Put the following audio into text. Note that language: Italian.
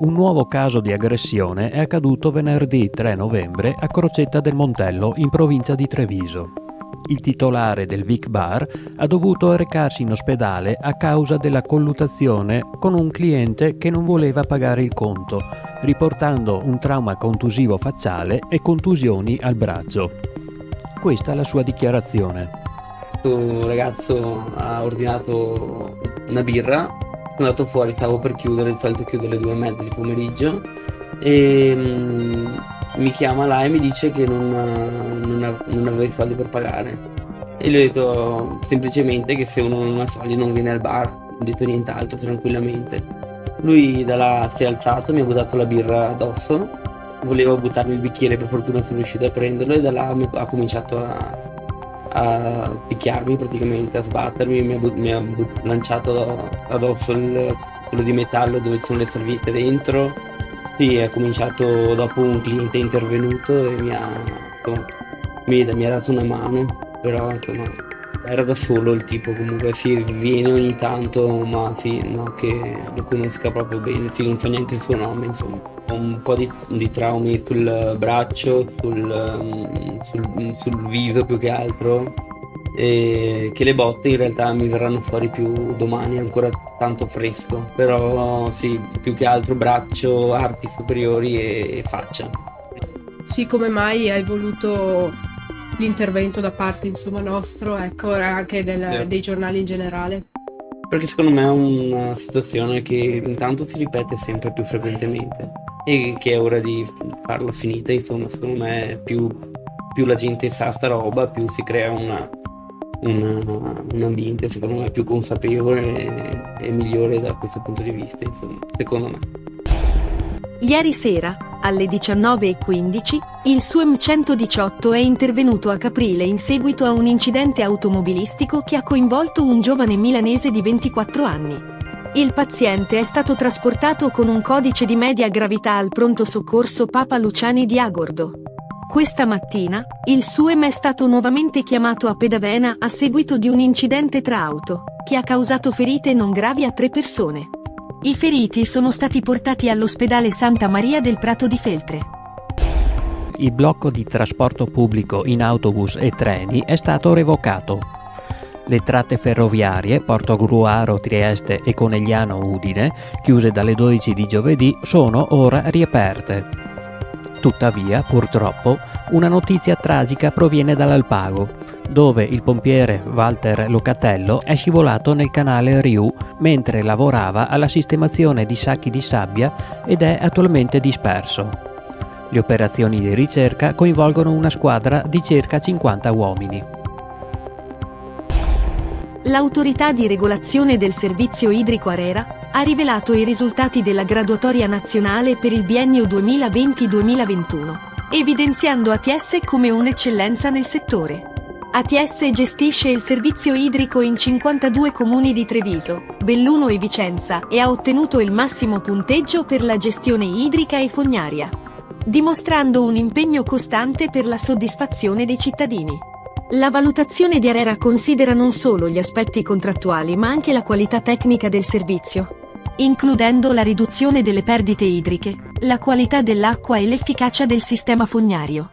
Un nuovo caso di aggressione è accaduto venerdì 3 novembre a Crocetta del Montello, in provincia di Treviso. Il titolare del Vic Bar ha dovuto recarsi in ospedale a causa della colluttazione con un cliente che non voleva pagare il conto, riportando un trauma contusivo facciale e contusioni al braccio. Questa è la sua dichiarazione. Questo ragazzo ha ordinato una birra, sono andato fuori, stavo per chiudere, di solito chiudo alle 2:30 di pomeriggio e mi chiama là e mi dice che non aveva i soldi per pagare e gli ho detto semplicemente che se uno non ha soldi non viene al bar, non ho detto nient'altro, tranquillamente. Lui da là si è alzato, mi ha buttato la birra addosso, voleva buttarmi il bicchiere, per fortuna sono riuscito a prenderlo e da là ha cominciato a picchiarmi praticamente, a sbattermi, mi ha lanciato addosso quello di metallo dove ci sono le salviette dentro. Sì, è cominciato dopo un cliente è intervenuto e insomma, mi ha dato una mano, però insomma era da solo il tipo, comunque sì, viene ogni tanto, ma sì, no che lo conosca proprio bene, sì, non so neanche il suo nome, insomma. Ho un po' di traumi sul braccio, sul viso più che altro, e che le botte in realtà mi verranno fuori più domani, è ancora tanto fresco, però sì, più che altro braccio, arti superiori e faccia. Sì, come mai hai voluto l'intervento da parte, insomma, nostro, ecco, anche Sì. dei giornali in generale? Perché secondo me è una situazione che intanto si ripete sempre più frequentemente e che è ora di farla finita, insomma, secondo me più la gente sa sta roba, più si crea un ambiente, secondo me, più consapevole e migliore da questo punto di vista, insomma, secondo me. Ieri sera, alle 19:15, il SUEM 118 è intervenuto a Caprile in seguito a un incidente automobilistico che ha coinvolto un giovane milanese di 24 anni. Il paziente è stato trasportato con un codice di media gravità al pronto soccorso Papa Luciani di Agordo. Questa mattina, il SUEM è stato nuovamente chiamato a Pedavena a seguito di un incidente tra auto, che ha causato ferite non gravi a 3 persone. I feriti sono stati portati all'ospedale Santa Maria del Prato di Feltre. Il blocco di trasporto pubblico in autobus e treni è stato revocato. Le tratte ferroviarie Portogruaro, Trieste e Conegliano Udine, chiuse dalle 12 di giovedì, sono ora riaperte. Tuttavia, purtroppo, una notizia tragica proviene dall'Alpago, dove il pompiere Walter Locatello è scivolato nel canale Riù mentre lavorava alla sistemazione di sacchi di sabbia ed è attualmente disperso. Le operazioni di ricerca coinvolgono una squadra di circa 50 uomini. L'autorità di regolazione del servizio idrico ARERA ha rivelato i risultati della graduatoria nazionale per il biennio 2020-2021, evidenziando ATS come un'eccellenza nel settore. ATS gestisce il servizio idrico in 52 comuni di Treviso, Belluno e Vicenza e ha ottenuto il massimo punteggio per la gestione idrica e fognaria, dimostrando un impegno costante per la soddisfazione dei cittadini. La valutazione di ARERA considera non solo gli aspetti contrattuali ma anche la qualità tecnica del servizio, includendo la riduzione delle perdite idriche, la qualità dell'acqua e l'efficacia del sistema fognario.